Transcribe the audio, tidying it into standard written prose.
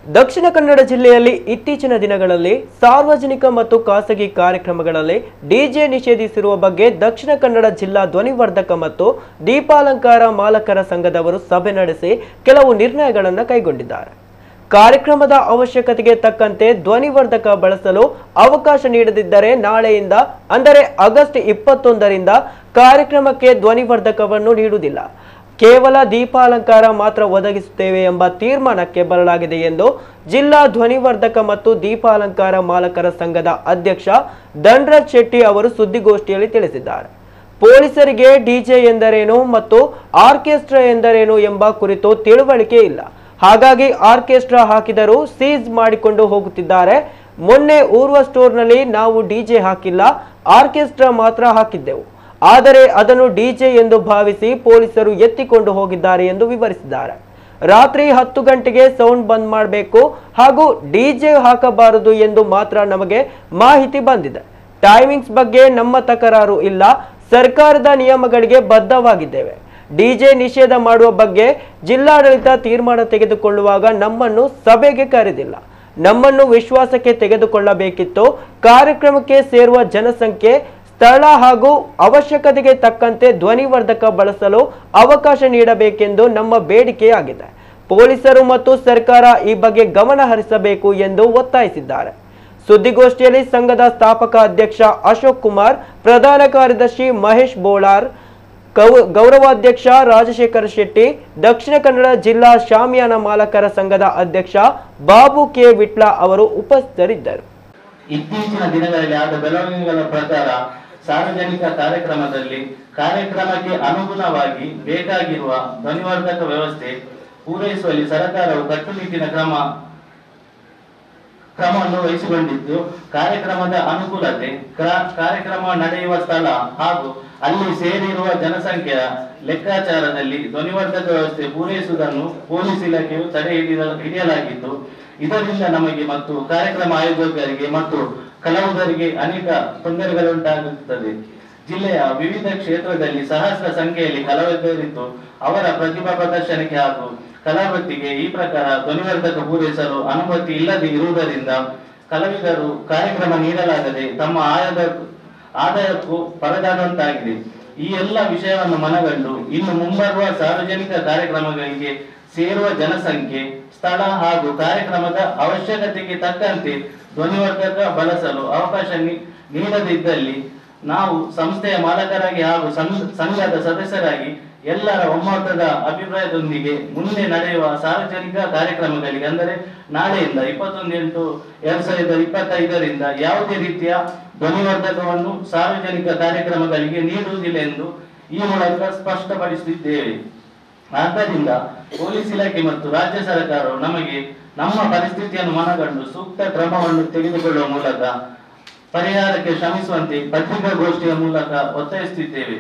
ದಕ್ಷಿಣ ಕನ್ನಡ ಜಿಲ್ಲೆಯಲ್ಲಿ ಇತ್ತೀಚಿನ ದಿನಗಳಲ್ಲಿ ಸಾರ್ವಜನಿಕ ಮತ್ತು ಖಾಸಗಿ ಕಾರ್ಯಕ್ರಮಗಳಲ್ಲಿ ಡಿಜೆ ನಿಷೇಧಿಸಿರುವ ಬಗ್ಗೆ ದಕ್ಷಿಣ ಕನ್ನಡ ಜಿಲ್ಲಾ ಧ್ವನಿವರ್ಧಕ ಮತ್ತು ದೀಪಾಲಂಕಾರ ಮಾಲಕರ ಸಂಘದವರು ಸಭೆ ನಡೆಸಿ ಕೆಲವು ನಿರ್ಣಯಗಳನ್ನು ಕೈಗೊಂಡಿದ್ದಾರೆ. ಕಾರ್ಯಕ್ರಮದ ಅವಶ್ಯಕತೆಗೆ ತಕ್ಕಂತೆ ಧ್ವನಿವರ್ಧಕ ಬಳಸಲು ಅವಕಾಶ ನೀಡದಿದ್ದರೆ ನಾಳೆಯಿಂದ ಅಂದರೆ ಆಗಸ್ಟ್ 21ರಿಂದ ಕಾರ್ಯಕ್ರಮಕ್ಕೆ ಧ್ವನಿವರ್ಧಕವನ್ನು ನೀಡುವುದಿಲ್ಲ, ಕೇವಲ ದೀಪಾಲಂಕಾರ ಮಾತ್ರ ಒದಗಿಸುತ್ತೇವೆ ಎಂಬ ತೀರ್ಮಾನಕ್ಕೆ ಬರಲಾಗಿದೆ ಎಂದು ಜಿಲ್ಲಾ ಧ್ವನಿವರ್ಧಕ ಮತ್ತು ದೀಪಾಲಂಕಾರ ಮಾಲಕರ ಸಂಘದ ಅಧ್ಯಕ್ಷ ಧನರಾಜ್ ಶೆಟ್ಟಿ ಅವರು ಸುದ್ದಿಗೋಷ್ಠಿಯಲ್ಲಿ ತಿಳಿಸಿದ್ದಾರೆ. ಪೊಲೀಸರಿಗೆ ಡಿಜೆ ಎಂದರೇನು ಮತ್ತು ಆರ್ಕೆಸ್ಟ್ರಾ ಎಂದರೇನು ಎಂಬ ಕುರಿತು ತಿಳುವಳಿಕೆ ಇಲ್ಲ. ಹಾಗಾಗಿ ಆರ್ಕೆಸ್ಟ್ರಾ ಹಾಕಿದರೂ ಸೀಜ್ ಮಾಡಿಕೊಂಡು ಹೋಗುತ್ತಿದ್ದಾರೆ. ಮೊನ್ನೆ ಊರ್ವ ಸ್ಟೋರ್ನಲ್ಲಿ ನಾವು ಡಿಜೆ ಹಾಕಿಲ್ಲ, ಆರ್ಕೆಸ್ಟ್ರಾ ಮಾತ್ರ ಹಾಕಿದ್ದೆವು. ಆದರೆ ಅದನ್ನು ಡಿಜೆ ಎಂದು ಭಾವಿಸಿ ಪೊಲೀಸರು ಎತ್ತಿಕೊಂಡು ಹೋಗಿದ್ದಾರೆ ಎಂದು ವಿವರಿಸಿದ್ದಾರೆ. ರಾತ್ರಿ 10 ಗಂಟೆಗೆ ಸೌಂಡ್ ಬಂದ್ ಮಾಡಬೇಕು ಹಾಗೂ ಡಿಜೆ ಹಾಕಬಾರದು ಎಂದು ಮಾತ್ರ ನಮಗೆ ಮಾಹಿತಿ ಬಂದಿದೆ. ಟೈಮಿಂಗ್ಸ್ ಬಗ್ಗೆ ನಮ್ಮ ತಕರಾರು ಇಲ್ಲ, ಸರ್ಕಾರದ ನಿಯಮಗಳಿಗೆ ಬದ್ಧವಾಗಿದ್ದೇವೆ. ಡಿಜೆ ನಿಷೇಧ ಮಾಡುವ ಬಗ್ಗೆ ಜಿಲ್ಲಾಡಳಿತ ತೀರ್ಮಾನ ತೆಗೆದುಕೊಳ್ಳುವಾಗ ನಮ್ಮನ್ನು ಸಭೆಗೆ ಕರೆದಿಲ್ಲ. ನಮ್ಮನ್ನು ವಿಶ್ವಾಸಕ್ಕೆ ತೆಗೆದುಕೊಳ್ಳಬೇಕಿತ್ತು. ಕಾರ್ಯಕ್ರಮಕ್ಕೆ ಸೇರುವ ಜನಸಂಖ್ಯೆ, ಸ್ಥಳ ಹಾಗೂ ಅವಶ್ಯಕತೆಗೆ ತಕ್ಕಂತೆ ಧ್ವನಿವರ್ಧಕ ಬಳಸಲು ಅವಕಾಶ ನೀಡಬೇಕೆಂದು ನಮ್ಮ ಬೇಡಿಕೆಯಾಗಿದೆ. ಪೊಲೀಸರು ಮತ್ತು ಸರ್ಕಾರ ಈ ಬಗ್ಗೆ ಗಮನ ಹರಿಸಬೇಕು ಎಂದು ಒತ್ತಾಯಿಸಿದ್ದಾರೆ. ಸುದ್ದಿಗೋಷ್ಠಿಯಲ್ಲಿ ಸಂಘದ ಸ್ಥಾಪಕ ಅಧ್ಯಕ್ಷ ಅಶೋಕ್ ಕುಮಾರ್, ಪ್ರಧಾನ ಕಾರ್ಯದರ್ಶಿ ಮಹೇಶ್ ಬೋಳಾರ್, ಗೌರವಾಧ್ಯಕ್ಷ ರಾಜಶೇಖರ ಶೆಟ್ಟಿ, ದಕ್ಷಿಣ ಕನ್ನಡ ಜಿಲ್ಲಾ ಶಾಮಿಯಾನ ಮಾಲಕರ ಸಂಘದ ಅಧ್ಯಕ್ಷ ಬಾಬು ಕೆ ವಿಟ್ಲ ಅವರು ಉಪಸ್ಥಿತರಿದ್ದರು. ಇತ್ತೀಚಿನ ದಿನಗಳಲ್ಲಿ ಆದ ಬೆಳವಣಿಗೆಗಳ ಪ್ರಕಾರ ಸಾರ್ವಜನಿಕ ಕಾರ್ಯಕ್ರಮಕ್ಕೆ ಅನುಗುಣವಾಗಿ ಬೇಕಾಗಿರುವ ಧ್ವನಿವರ್ಧಕ ವ್ಯವಸ್ಥೆ ಪೂರೈಸುವಲ್ಲಿ ಸರ್ಕಾರವು ಕಟ್ಟುನಿಟ್ಟಿನ ಕ್ರಮವನ್ನು ವಹಿಸಿಕೊಂಡಿದ್ದು, ಕಾರ್ಯಕ್ರಮದ ಅನುಕೂಲತೆ, ಕಾರ್ಯಕ್ರಮ ನಡೆಯುವ ಸ್ಥಳ ಹಾಗೂ ಅಲ್ಲಿ ಸೇರಿರುವ ಜನಸಂಖ್ಯೆಯ ಲೆಕ್ಕಾಚಾರದಲ್ಲಿ ಧ್ವನಿವರ್ಧಕ ವ್ಯವಸ್ಥೆ ಪೂರೈಸುವುದನ್ನು ಪೊಲೀಸ್ ಇಲಾಖೆಯು ತಡೆ ಹಿಡಿಯಲಾಗಿದ್ದು, ಇದರಿಂದ ನಮಗೆ ಮತ್ತು ಕಾರ್ಯಕ್ರಮ ಆಯೋಜಕರಿಗೆ ಮತ್ತು ಕಲಾವಿದರಿಗೆ ಅನೇಕ ತೊಂದರೆಗಳುಂಟಾಗುತ್ತದೆ. ಜಿಲ್ಲೆಯ ವಿವಿಧ ಕ್ಷೇತ್ರದಲ್ಲಿ ಸಹಸ್ರ ಸಂಖ್ಯೆಯಲ್ಲಿ ಕಲಾವಿದರಿದ್ದು ಅವರ ಪ್ರತಿಭಾ ಪ್ರದರ್ಶನಕ್ಕೆ ಹಾಗೂ ಕಲಾವೃತ್ತಿಗೆ ಈ ಪ್ರಕಾರ ಧ್ವನಿವರ್ಧಕ ಪೂರೈಸಲು ಅನುಮತಿ ಇಲ್ಲದೆ ಇರುವುದರಿಂದ ಕಲಾವಿದರು ಕಾರ್ಯಕ್ರಮ ನೀಡಲಾಗದೆ ತಮ್ಮ ಆದಾಯಕ್ಕೂ ಪರದಾಡುವಂತಾಗಿದೆ. ಈ ಎಲ್ಲ ವಿಷಯವನ್ನು ಮನಗಂಡು ಇನ್ನು ಮುಂಬರುವ ಸಾರ್ವಜನಿಕ ಕಾರ್ಯಕ್ರಮಗಳಿಗೆ ಸೇರುವ ಜನಸಂಖ್ಯೆ, ಸ್ಥಳ ಹಾಗೂ ಕಾರ್ಯಕ್ರಮದ ಅವಶ್ಯಕತೆಗೆ ತಕ್ಕಂತೆ ಧ್ವನಿವರ್ಧಕ ಬಳಸಲು ಅವಕಾಶ ನೀಡದಿದ್ದಲ್ಲಿ ನಾವು ಸಂಸ್ಥೆಯ ಮಾಲಕರಾಗಿ ಹಾಗೂ ಸಂಘದ ಸದಸ್ಯರಾಗಿ ಎಲ್ಲರ ಒಮ್ಮತದ ಅಭಿಪ್ರಾಯದೊಂದಿಗೆ ಮುಂದೆ ನಡೆಯುವ ಸಾರ್ವಜನಿಕ ಕಾರ್ಯಕ್ರಮಗಳಿಗೆ ಅಂದರೆ ನಾಳೆಯಿಂದ 21/8/2025ರಿಂದ ಯಾವುದೇ ರೀತಿಯ ಧ್ವನಿವರ್ಧಕವನ್ನು ಸಾರ್ವಜನಿಕ ಕಾರ್ಯಕ್ರಮಗಳಿಗೆ ನೀಡುವುದಿಲ್ಲ ಎಂದು ಈ ಮೂಲಕ ಸ್ಪಷ್ಟಪಡಿಸುತ್ತಿದ್ದೇವೆ. ಆದ್ದರಿಂದ ಪೊಲೀಸ್ ಇಲಾಖೆ ಮತ್ತು ರಾಜ್ಯ ಸರ್ಕಾರವು ನಮಗೆ ನಮ್ಮ ಪರಿಸ್ಥಿತಿಯನ್ನು ಮನಗಂಡು ಸೂಕ್ತ ಕ್ರಮವನ್ನು ತೆಗೆದುಕೊಳ್ಳುವ ಮೂಲಕ ಪರಿಹಾರಕ್ಕೆ ಶ್ರಮಿಸುವಂತೆ ಪತ್ರಿಕಾಗೋಷ್ಠಿಯ ಮೂಲಕ ಒತ್ತಾಯಿಸುತ್ತಿದ್ದೇವೆ.